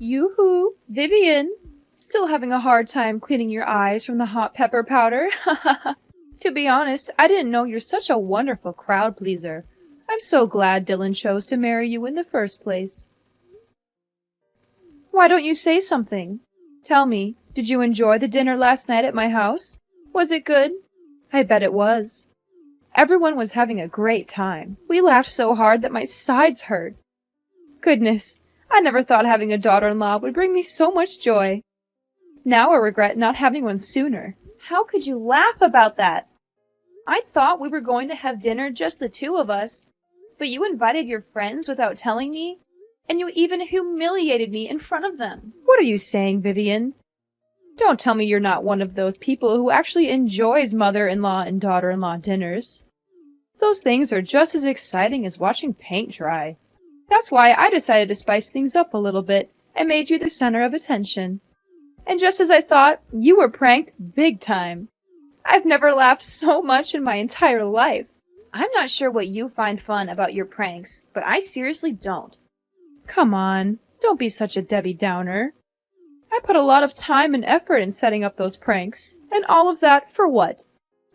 Yoo-hoo, Vivian! Still having a hard time cleaning your eyes from the hot pepper powder? To be honest, I didn't know you're such a wonderful crowd pleaser. I'm so glad Dylan chose to marry you in the first place. Why don't you say something? Tell me, did you enjoy the dinner last night at my house? Was it good? I bet it was. Everyone was having a great time. We laughed so hard that my sides hurt. Goodness, I never thought having a daughter-in-law would bring me so much joy. Now I regret not having one sooner. How could you laugh about that? I thought we were going to have dinner just the two of us, but you invited your friends without telling me, and you even humiliated me in front of them. What are you saying, Vivian? Don't tell me you're not one of those people who actually enjoys mother-in-law and daughter-in-law dinners. Those things are just as exciting as watching paint dry. That's why I decided to spice things up a little bit and made you the center of attention. And just as I thought, you were pranked big time. I've never laughed so much in my entire life. I'm not sure what you find fun about your pranks, but I seriously don't. Come on, don't be such a Debbie Downer. I put a lot of time and effort in setting up those pranks, and all of that for what?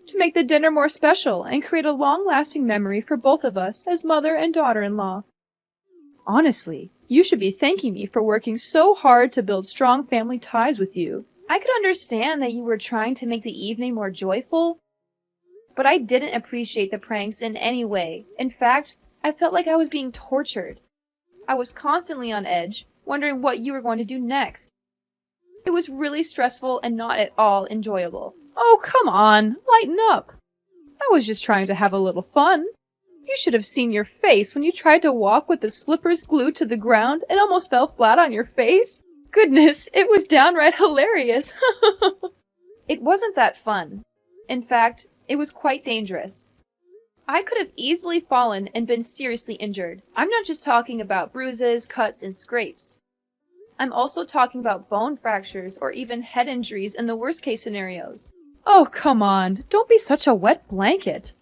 To make the dinner more special and create a long-lasting memory for both of us as mother and daughter-in-law. Honestly, you should be thanking me for working so hard to build strong family ties with you. I could understand that you were trying to make the evening more joyful, but I didn't appreciate the pranks in any way. In fact, I felt like I was being tortured. I was constantly on edge, wondering what you were going to do next. It was really stressful and not at all enjoyable. Oh, come on, lighten up. I was just trying to have a little fun. You should have seen your face when you tried to walk with the slippers glued to the ground and almost fell flat on your face. Goodness, it was downright hilarious. It wasn't that fun. In fact, it was quite dangerous. I could have easily fallen and been seriously injured. I'm not just talking about bruises, cuts, and scrapes. I'm also talking about bone fractures or even head injuries in the worst-case scenarios. Oh, come on, don't be such a wet blanket.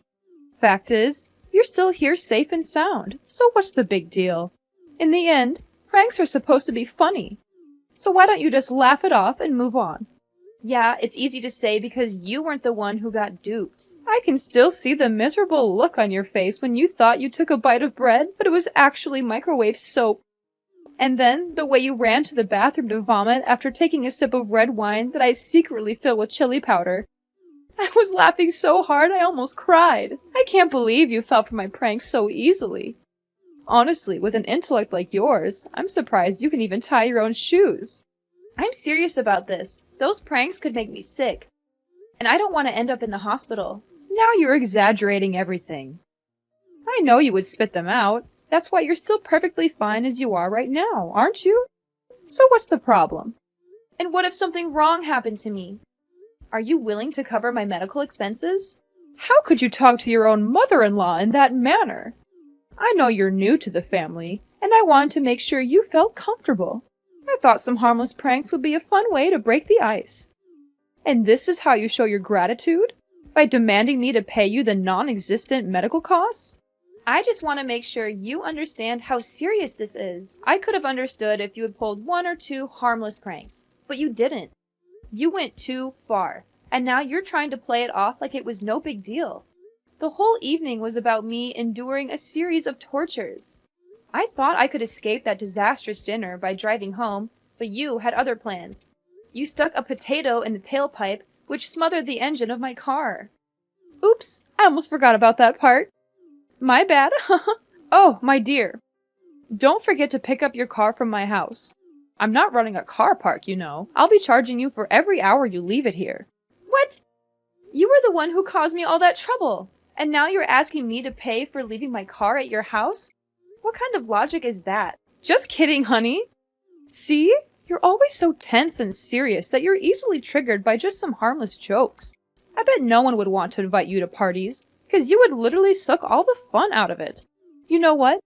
Fact is, you're still here safe and sound, so what's the big deal? In the end, pranks are supposed to be funny. So why don't you just laugh it off and move on? Yeah, it's easy to say because you weren't the one who got duped. I can still see the miserable look on your face when you thought you took a bite of bread, but it was actually microwave soap. And then the way you ran to the bathroom to vomit after taking a sip of red wine that I secretly filled with chili powder. I was laughing so hard I almost cried. I can't believe you fell for my pranks so easily. Honestly, with an intellect like yours, I'm surprised you can even tie your own shoes. I'm serious about this. Those pranks could make me sick. And I don't want to end up in the hospital. Now you're exaggerating everything. I know you would spit them out. That's why you're still perfectly fine as you are right now, aren't you? So what's the problem? And what if something wrong happened to me? Are you willing to cover my medical expenses? How could you talk to your own mother-in-law in that manner? I know you're new to the family, and I wanted to make sure you felt comfortable. I thought some harmless pranks would be a fun way to break the ice. And this is how you show your gratitude? By demanding me to pay you the non-existent medical costs? I just want to make sure you understand how serious this is. I could have understood if you had pulled one or two harmless pranks, but you didn't. You went too far, and now you're trying to play it off like it was no big deal. The whole evening was about me enduring a series of tortures. I thought I could escape that disastrous dinner by driving home, but you had other plans. You stuck a potato in the tailpipe, which smothered the engine of my car. Oops, I almost forgot about that part. My bad. Oh, my dear. Don't forget to pick up your car from my house. I'm not running a car park, you know. I'll be charging you for every hour you leave it here. What? You were the one who caused me all that trouble, and now you're asking me to pay for leaving my car at your house? What kind of logic is that? Just kidding, honey. See? You're always so tense and serious that you're easily triggered by just some harmless jokes. I bet no one would want to invite you to parties, because you would literally suck all the fun out of it. You know what?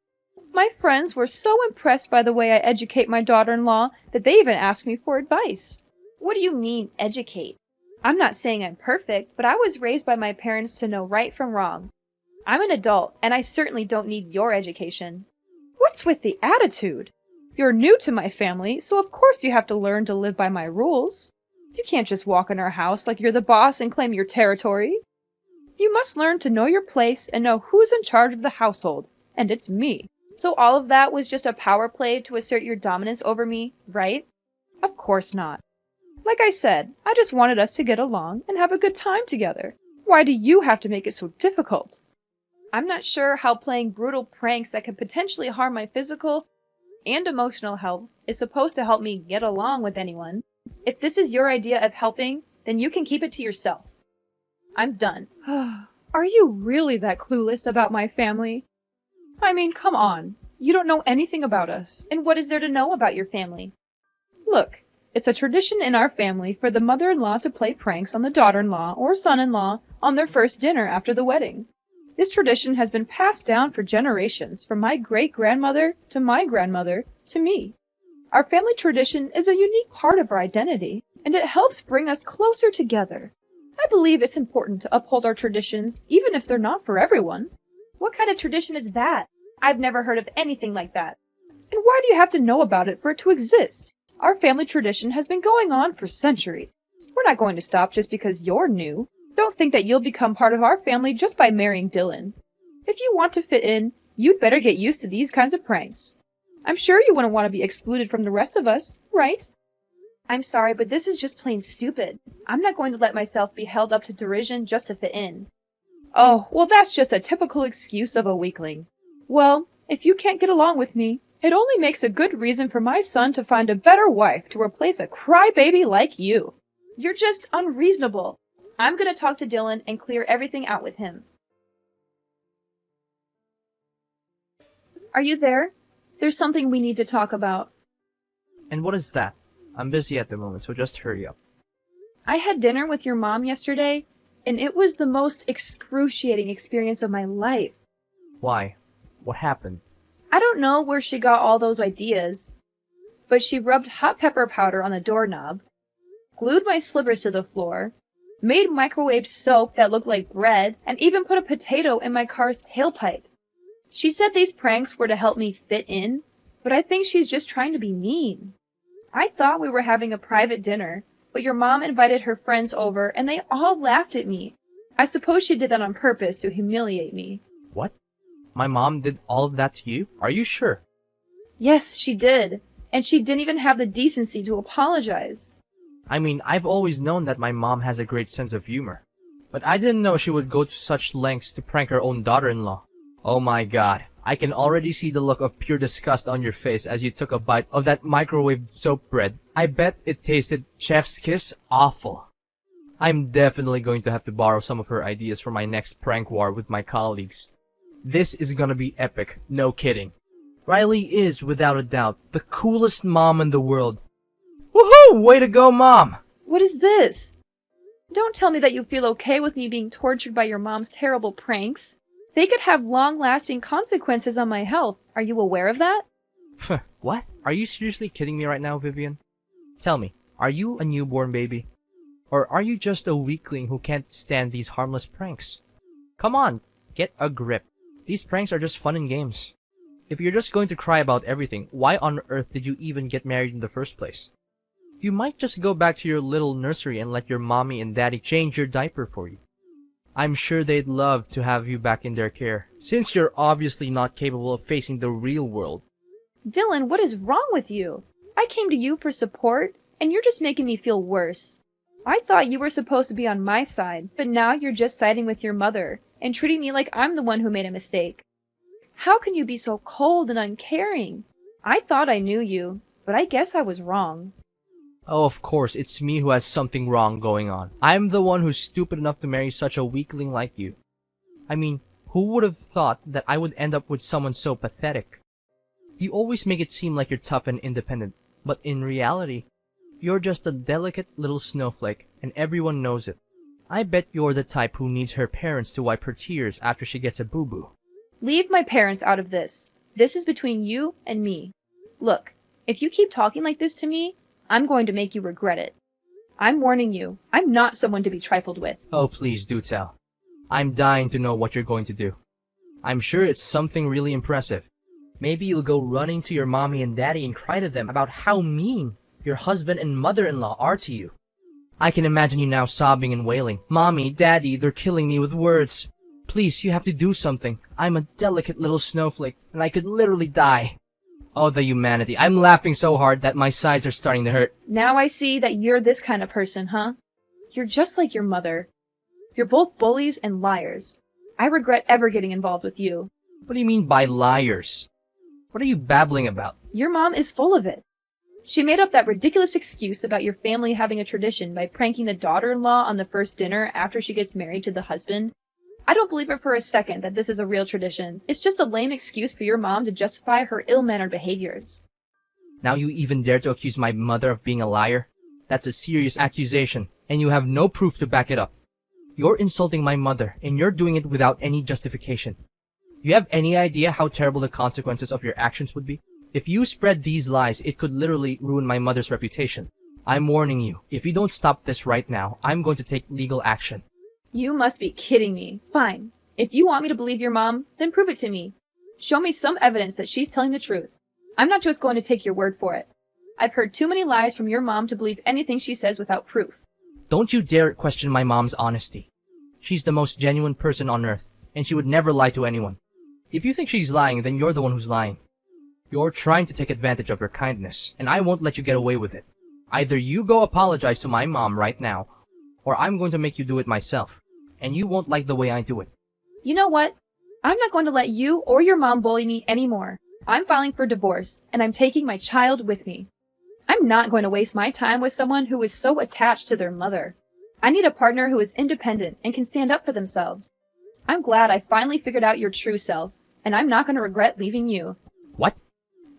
My friends were so impressed by the way I educate my daughter-in-law that they even asked me for advice. What do you mean, educate? I'm not saying I'm perfect, but I was raised by my parents to know right from wrong. I'm an adult, and I certainly don't need your education. What's with the attitude? You're new to my family, so of course you have to learn to live by my rules. You can't just walk in our house like you're the boss and claim your territory. You must learn to know your place and know who's in charge of the household, and it's me. So all of that was just a power play to assert your dominance over me, right? Of course not. Like I said, I just wanted us to get along and have a good time together. Why do you have to make it so difficult? I'm not sure how playing brutal pranks that could potentially harm my physical and emotional health is supposed to help me get along with anyone. If this is your idea of helping, then you can keep it to yourself. I'm done. Are you really that clueless about my family? I mean, come on. You don't know anything about us, and what is there to know about your family? Look, it's a tradition in our family for the mother-in-law to play pranks on the daughter-in-law or son-in-law on their first dinner after the wedding. This tradition has been passed down for generations, from my great-grandmother to my grandmother to me. Our family tradition is a unique part of our identity, and it helps bring us closer together. I believe it's important to uphold our traditions, even if they're not for everyone. What kind of tradition is that? I've never heard of anything like that. And why do you have to know about it for it to exist? Our family tradition has been going on for centuries. We're not going to stop just because you're new. Don't think that you'll become part of our family just by marrying Dylan. If you want to fit in, you'd better get used to these kinds of pranks. I'm sure you wouldn't want to be excluded from the rest of us, right? I'm sorry, but this is just plain stupid. I'm not going to let myself be held up to derision just to fit in. Oh, well, that's just a typical excuse of a weakling. Well, if you can't get along with me, it only makes a good reason for my son to find a better wife to replace a crybaby like you. You're just unreasonable. I'm going to talk to Dylan and clear everything out with him. Are you there? There's something we need to talk about. And what is that? I'm busy at the moment, so just hurry up. I had dinner with your mom yesterday, and it was the most excruciating experience of my life. Why? What happened? I don't know where she got all those ideas, but she rubbed hot pepper powder on the doorknob, glued my slippers to the floor, made microwave soap that looked like bread, and even put a potato in my car's tailpipe. She said these pranks were to help me fit in, but I think she's just trying to be mean. I thought we were having a private dinner, but your mom invited her friends over and they all laughed at me. I suppose she did that on purpose to humiliate me. What? My mom did all of that to you? Are you sure? Yes, she did. And she didn't even have the decency to apologize. I mean, I've always known that my mom has a great sense of humor. But I didn't know she would go to such lengths to prank her own daughter-in-law. Oh my god, I can already see the look of pure disgust on your face as you took a bite of that microwaved soap bread. I bet it tasted chef's kiss awful. I'm definitely going to have to borrow some of her ideas for my next prank war with my colleagues. This is gonna be epic, no kidding. Riley is, without a doubt, the coolest mom in the world. Woohoo! Way to go, Mom! What is this? Don't tell me that you feel okay with me being tortured by your mom's terrible pranks. They could have long-lasting consequences on my health. Are you aware of that? What? Are you seriously kidding me right now, Vivian? Tell me, are you a newborn baby? Or are you just a weakling who can't stand these harmless pranks? Come on, get a grip. These pranks are just fun and games. If you're just going to cry about everything, why on earth did you even get married in the first place? You might just go back to your little nursery and let your mommy and daddy change your diaper for you. I'm sure they'd love to have you back in their care, since you're obviously not capable of facing the real world. Dylan, what is wrong with you? I came to you for support, and you're just making me feel worse. I thought you were supposed to be on my side, but now you're just siding with your mother, and treating me like I'm the one who made a mistake. How can you be so cold and uncaring? I thought I knew you, but I guess I was wrong. Oh, of course, it's me who has something wrong going on. I'm the one who's stupid enough to marry such a weakling like you. I mean, who would have thought that I would end up with someone so pathetic? You always make it seem like you're tough and independent, but in reality, you're just a delicate little snowflake, and everyone knows it. I bet you're the type who needs her parents to wipe her tears after she gets a boo-boo. Leave my parents out of this. This is between you and me. Look, if you keep talking like this to me, I'm going to make you regret it. I'm warning you, I'm not someone to be trifled with. Oh, please do tell. I'm dying to know what you're going to do. I'm sure it's something really impressive. Maybe you'll go running to your mommy and daddy and cry to them about how mean your husband and mother-in-law are to you. I can imagine you now sobbing and wailing, "Mommy, Daddy, they're killing me with words. Please, you have to do something. I'm a delicate little snowflake, and I could literally die." Oh, the humanity. I'm laughing so hard that my sides are starting to hurt. Now I see that you're this kind of person, huh? You're just like your mother. You're both bullies and liars. I regret ever getting involved with you. What do you mean by liars? What are you babbling about? Your mom is full of it. She made up that ridiculous excuse about your family having a tradition by pranking the daughter-in-law on the first dinner after she gets married to the husband. I don't believe it for a second that this is a real tradition. It's just a lame excuse for your mom to justify her ill-mannered behaviors. Now you even dare to accuse my mother of being a liar? That's a serious accusation, and you have no proof to back it up. You're insulting my mother, and you're doing it without any justification. You have any idea how terrible the consequences of your actions would be? If you spread these lies, it could literally ruin my mother's reputation. I'm warning you, if you don't stop this right now, I'm going to take legal action. You must be kidding me. Fine. If you want me to believe your mom, then prove it to me. Show me some evidence that she's telling the truth. I'm not just going to take your word for it. I've heard too many lies from your mom to believe anything she says without proof. Don't you dare question my mom's honesty. She's the most genuine person on earth, and she would never lie to anyone. If you think she's lying, then you're the one who's lying. You're trying to take advantage of her kindness, and I won't let you get away with it. Either you go apologize to my mom right now, or I'm going to make you do it myself, and you won't like the way I do it. You know what? I'm not going to let you or your mom bully me anymore. I'm filing for divorce, and I'm taking my child with me. I'm not going to waste my time with someone who is so attached to their mother. I need a partner who is independent and can stand up for themselves. I'm glad I finally figured out your true self, and I'm not going to regret leaving you. What?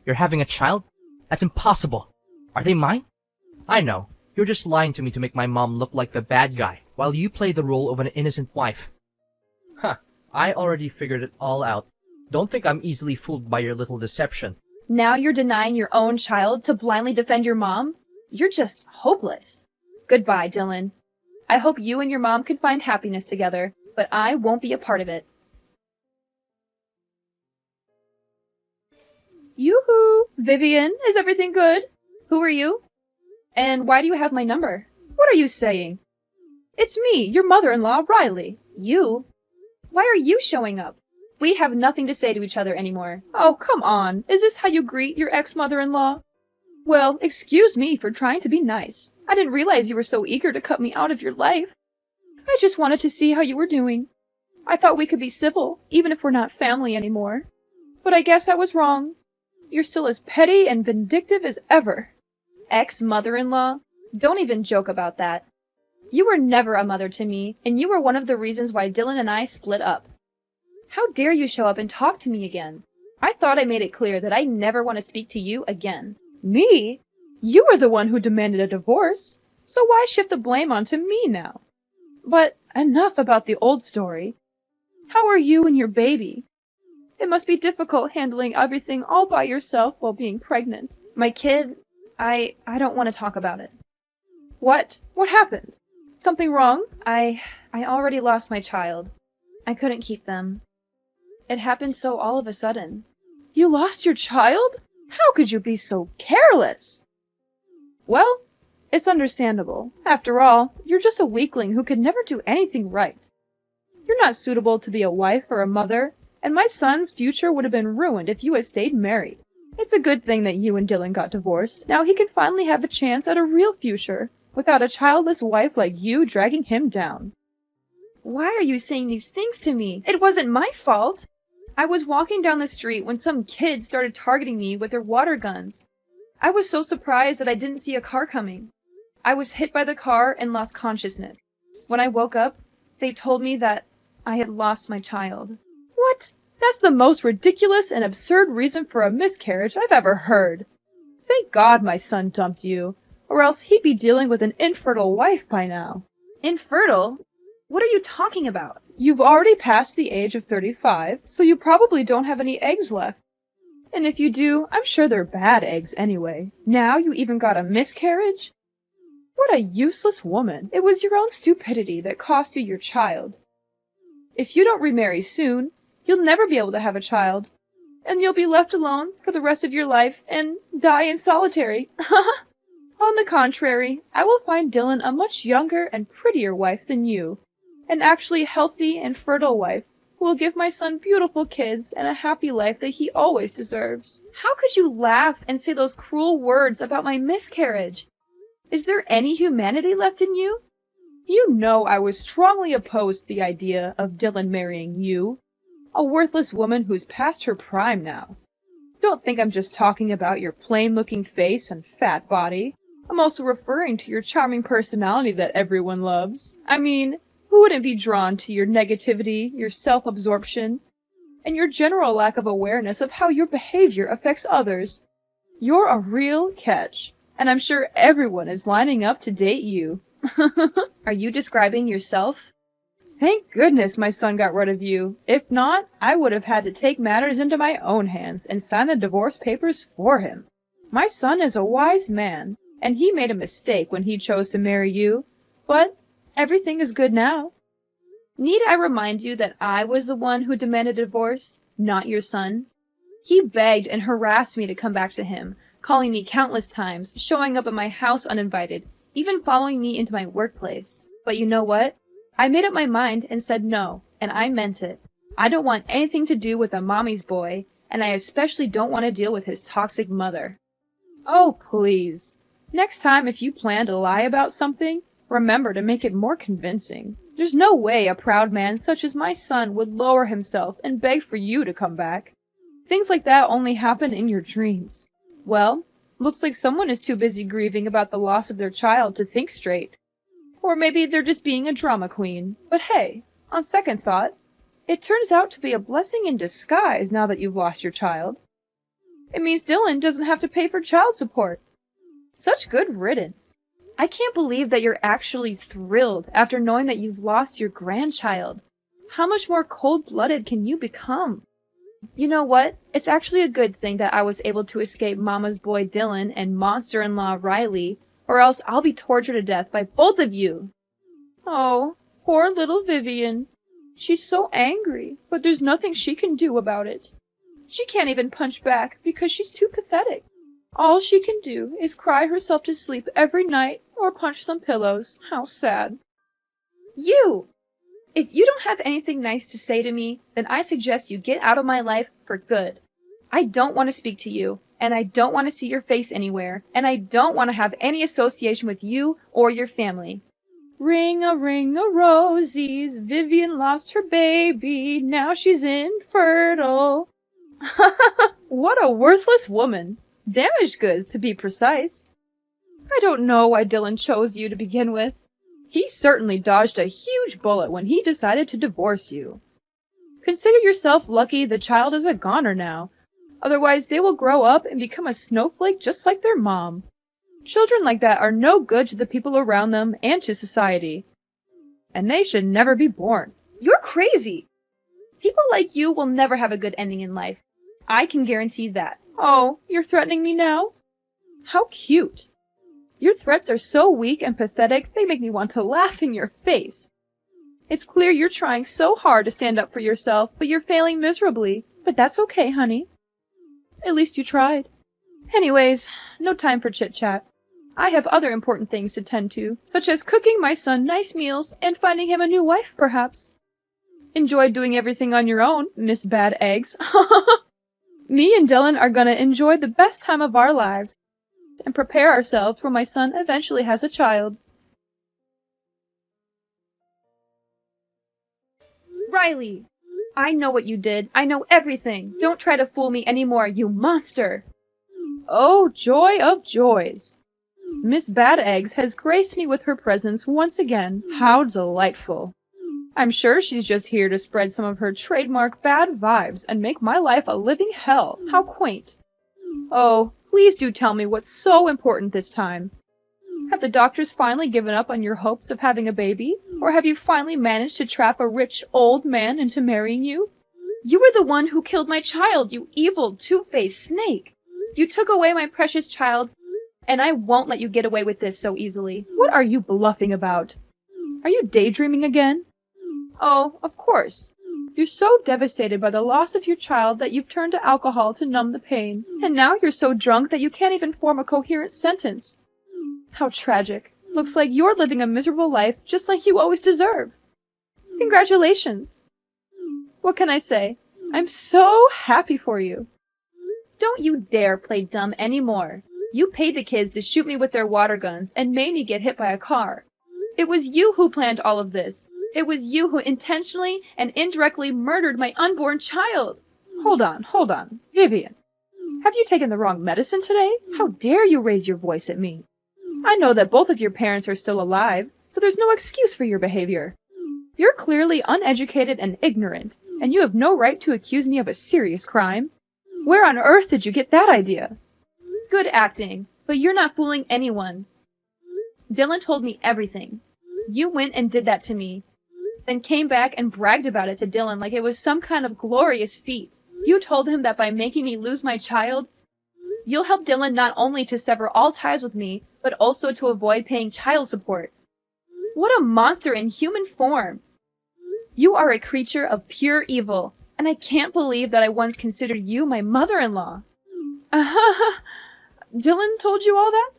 You're having a child? That's impossible. Are they mine? I know. You're just lying to me to make my mom look like the bad guy, while you play the role of an innocent wife. Huh. I already figured it all out. Don't think I'm easily fooled by your little deception. Now you're denying your own child to blindly defend your mom? You're just hopeless. Goodbye, Dylan. I hope you and your mom can find happiness together, but I won't be a part of it. Yoo-hoo! Vivian, is everything good? Who are you? And why do you have my number? What are you saying? It's me, your mother-in-law, Riley. You? Why are you showing up? We have nothing to say to each other anymore. Oh, come on. Is this how you greet your ex-mother-in-law? Well, excuse me for trying to be nice. I didn't realize you were so eager to cut me out of your life. I just wanted to see how you were doing. I thought we could be civil, even if we're not family anymore. But I guess I was wrong. You're still as petty and vindictive as ever. Ex-mother-in-law? Don't even joke about that. You were never a mother to me, and you were one of the reasons why Dylan and I split up. How dare you show up and talk to me again? I thought I made it clear that I never want to speak to you again. Me? You were the one who demanded a divorce, so why shift the blame onto me now? But enough about the old story. How are you and your baby? It must be difficult handling everything all by yourself while being pregnant. My kid, I don't want to talk about it. What? What happened? Something wrong? I already lost my child. I couldn't keep them. It happened so all of a sudden. You lost your child? How could you be so careless? Well, it's understandable. After all, you're just a weakling who could never do anything right. You're not suitable to be a wife or a mother, and my son's future would have been ruined if you had stayed married. It's a good thing that you and Dylan got divorced. Now he can finally have a chance at a real future, without a childless wife like you dragging him down. Why are you saying these things to me? It wasn't my fault. I was walking down the street when some kids started targeting me with their water guns. I was so surprised that I didn't see a car coming. I was hit by the car and lost consciousness. When I woke up, they told me that I had lost my child. What? That's the most ridiculous and absurd reason for a miscarriage I've ever heard. Thank God my son dumped you, or else he'd be dealing with an infertile wife by now. Infertile? What are you talking about? You've already passed the age of 35, so you probably don't have any eggs left. And if you do, I'm sure they're bad eggs anyway. Now you even got a miscarriage? What a useless woman. It was your own stupidity that cost you your child. If you don't remarry soon, you'll never be able to have a child. and you'll be left alone for the rest of your life and die in solitary. On the contrary, I will find Dylan a much younger and prettier wife than you, an actually healthy and fertile wife who will give my son beautiful kids and a happy life that he always deserves. How could you laugh and say those cruel words about my miscarriage? Is there any humanity left in you? You know I was strongly opposed to the idea of Dylan marrying you, a worthless woman who's past her prime now. Don't think I'm just talking about your plain-looking face and fat body. I'm also referring to your charming personality that everyone loves. I mean, who wouldn't be drawn to your negativity, your self-absorption, and your general lack of awareness of how your behavior affects others? You're a real catch, and I'm sure everyone is lining up to date you. Are you describing yourself? Thank goodness my son got rid of you. If not, I would have had to take matters into my own hands and sign the divorce papers for him. My son is a wise man, and he made a mistake when he chose to marry you, but everything is good now. Need I remind you that I was the one who demanded a divorce, not your son? He begged and harassed me to come back to him, calling me countless times, showing up at my house uninvited, even following me into my workplace. But you know what? I made up my mind and said no, and I meant it. I don't want anything to do with a mommy's boy, and I especially don't want to deal with his toxic mother. Oh, please. Next time if you plan to lie about something, remember to make it more convincing. There's no way a proud man such as my son would lower himself and beg for you to come back. Things like that only happen in your dreams. Well, looks like someone is too busy grieving about the loss of their child to think straight. Or maybe they're just being a drama queen. But hey, on second thought, it turns out to be a blessing in disguise now that you've lost your child. It means Dylan doesn't have to pay for child support. Such good riddance. I can't believe that you're actually thrilled after knowing that you've lost your grandchild. How much more cold-blooded can you become? You know what? It's actually a good thing that I was able to escape Mama's boy Dylan and monster-in-law Riley, or else I'll be tortured to death by both of you. Oh, poor little Vivian. She's so angry, but there's nothing she can do about it. She can't even punch back because she's too pathetic. All she can do is cry herself to sleep every night or punch some pillows. How sad. You! If you don't have anything nice to say to me, then I suggest you get out of my life for good. I don't want to speak to you, and I don't want to see your face anywhere, and I don't want to have any association with you or your family. Ring a rosies, Vivian lost her baby, now she's infertile. What a worthless woman. Damaged goods, to be precise. I don't know why Dylan chose you to begin with. He certainly dodged a huge bullet when he decided to divorce you. Consider yourself lucky the child is a goner now. Otherwise, they will grow up and become a snowflake just like their mom. Children like that are no good to the people around them and to society. And they should never be born. You're crazy! People like you will never have a good ending in life. I can guarantee that. Oh, you're threatening me now? How cute. Your threats are so weak and pathetic, they make me want to laugh in your face. It's clear you're trying so hard to stand up for yourself, but you're failing miserably. But that's okay, honey. At least you tried. Anyways, no time for chit-chat. I have other important things to tend to, such as cooking my son nice meals and finding him a new wife, perhaps. Enjoy doing everything on your own, Miss Bad Eggs. Me and Dylan are gonna enjoy the best time of our lives and prepare ourselves when my son eventually has a child. Riley! I know what you did. I know everything. Don't try to fool me anymore, you monster! Oh, joy of joys! Miss Bad Eggs has graced me with her presence once again. How delightful! I'm sure she's just here to spread some of her trademark bad vibes and make my life a living hell. How quaint. Oh, please do tell me what's so important this time. Have the doctors finally given up on your hopes of having a baby? Or have you finally managed to trap a rich old man into marrying you? You were the one who killed my child, you evil two-faced snake! You took away my precious child, and I won't let you get away with this so easily. What are you bluffing about? Are you daydreaming again? Oh, of course. You're so devastated by the loss of your child that you've turned to alcohol to numb the pain, and now you're so drunk that you can't even form a coherent sentence. How tragic. Looks like you're living a miserable life just like you always deserve. Congratulations. What can I say? I'm so happy for you. Don't you dare play dumb anymore. You paid the kids to shoot me with their water guns and made me get hit by a car. It was you who planned all of this. It was you who intentionally and indirectly murdered my unborn child. Hold on. Vivian, have you taken the wrong medicine today? How dare you raise your voice at me? I know that both of your parents are still alive, so there's no excuse for your behavior. You're clearly uneducated and ignorant, and you have no right to accuse me of a serious crime. Where on earth did you get that idea? Good acting, but you're not fooling anyone. Dylan told me everything. You went and did that to me, then came back and bragged about it to Dylan like it was some kind of glorious feat. You told him that by making me lose my child, you'll help Dylan not only to sever all ties with me, but also to avoid paying child support. What a monster in human form! You are a creature of pure evil, and I can't believe that I once considered you my mother-in-law. Dylan told you all that?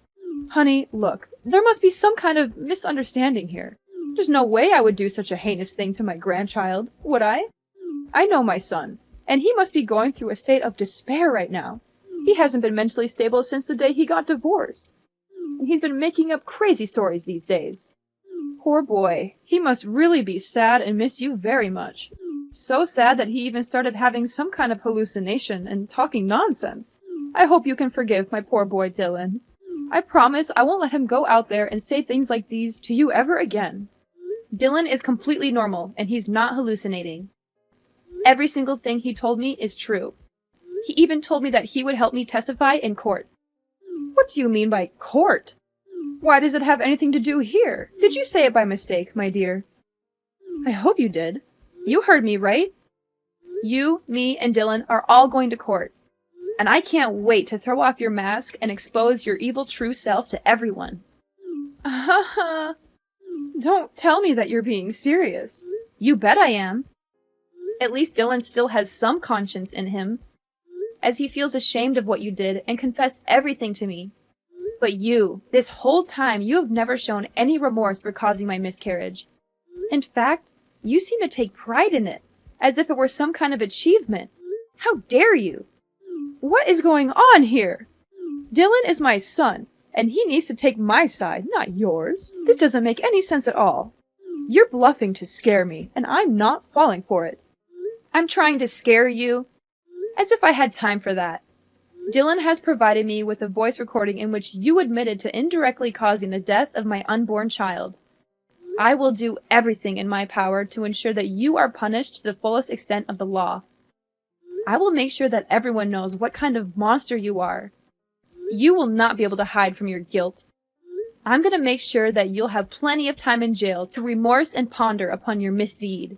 Honey, look, there must be some kind of misunderstanding here. There's no way I would do such a heinous thing to my grandchild, would I? I know my son, and he must be going through a state of despair right now. He hasn't been mentally stable since the day he got divorced. And he's been making up crazy stories these days. Poor boy, he must really be sad and miss you very much. So sad that he even started having some kind of hallucination and talking nonsense. I hope you can forgive my poor boy Dylan. I promise I won't let him go out there and say things like these to you ever again. Dylan is completely normal, and he's not hallucinating. Every single thing he told me is true. He even told me that he would help me testify in court. What do you mean by court? Why does it have anything to do here? Did you say it by mistake, my dear? I hope you did. You heard me, right? You, me, and Dylan are all going to court. And I can't wait to throw off your mask and expose your evil true self to everyone. Don't tell me that you're being serious. You bet I am. At least Dylan still has some conscience in him, as he feels ashamed of what you did and confessed everything to me. But you, this whole time, you have never shown any remorse for causing my miscarriage. In fact, you seem to take pride in it, as if it were some kind of achievement. How dare you? What is going on here? Dylan is my son, and he needs to take my side, not yours. This doesn't make any sense at all. You're bluffing to scare me, and I'm not falling for it. I'm trying to scare you? As if I had time for that. Dylan has provided me with a voice recording in which you admitted to indirectly causing the death of my unborn child. I will do everything in my power to ensure that you are punished to the fullest extent of the law. I will make sure that everyone knows what kind of monster you are. You will not be able to hide from your guilt. I'm going to make sure that you'll have plenty of time in jail to remorse and ponder upon your misdeed.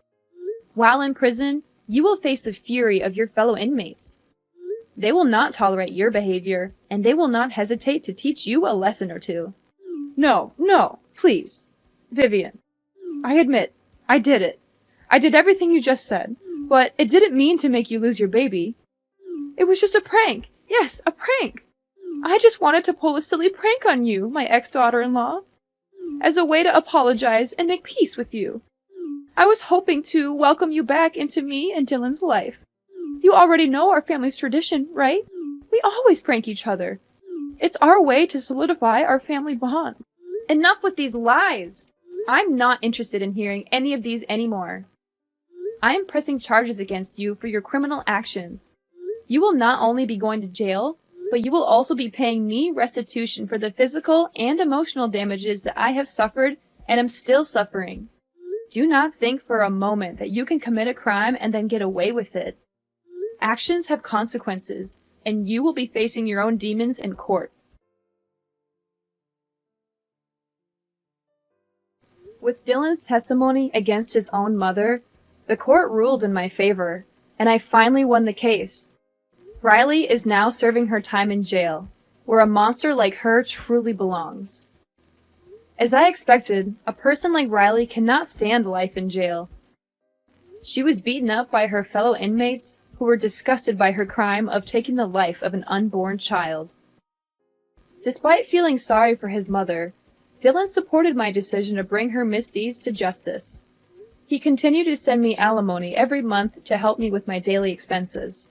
While in prison, you will face the fury of your fellow inmates. They will not tolerate your behavior, and they will not hesitate to teach you a lesson or two. No, please. Vivian, I admit, I did it. I did everything you just said, but it didn't mean to make you lose your baby. It was just a prank. Yes, a prank. I just wanted to pull a silly prank on you, my ex-daughter-in-law, as a way to apologize and make peace with you. I was hoping to welcome you back into me and Dylan's life. You already know our family's tradition, right? We always prank each other. It's our way to solidify our family bond. Enough with these lies! I'm not interested in hearing any of these anymore. I am pressing charges against you for your criminal actions. You will not only be going to jail, but you will also be paying me restitution for the physical and emotional damages that I have suffered and am still suffering. Do not think for a moment that you can commit a crime and then get away with it. Actions have consequences, and you will be facing your own demons in court. With Dylan's testimony against his own mother, the court ruled in my favor, and I finally won the case. Riley is now serving her time in jail, where a monster like her truly belongs. As I expected, a person like Riley cannot stand life in jail. She was beaten up by her fellow inmates who were disgusted by her crime of taking the life of an unborn child. Despite feeling sorry for his mother, Dylan supported my decision to bring her misdeeds to justice. He continued to send me alimony every month to help me with my daily expenses.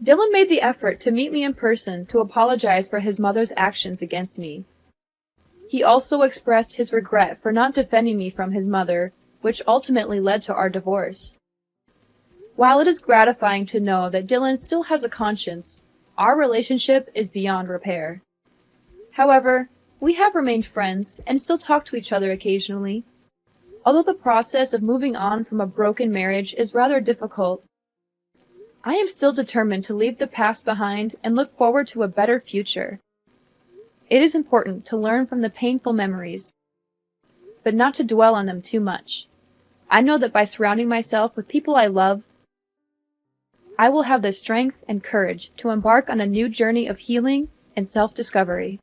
Dylan made the effort to meet me in person to apologize for his mother's actions against me. He also expressed his regret for not defending me from his mother, which ultimately led to our divorce. While it is gratifying to know that Dylan still has a conscience, our relationship is beyond repair. However, we have remained friends and still talk to each other occasionally. Although the process of moving on from a broken marriage is rather difficult, I am still determined to leave the past behind and look forward to a better future. It is important to learn from the painful memories, but not to dwell on them too much. I know that by surrounding myself with people I love, I will have the strength and courage to embark on a new journey of healing and self-discovery.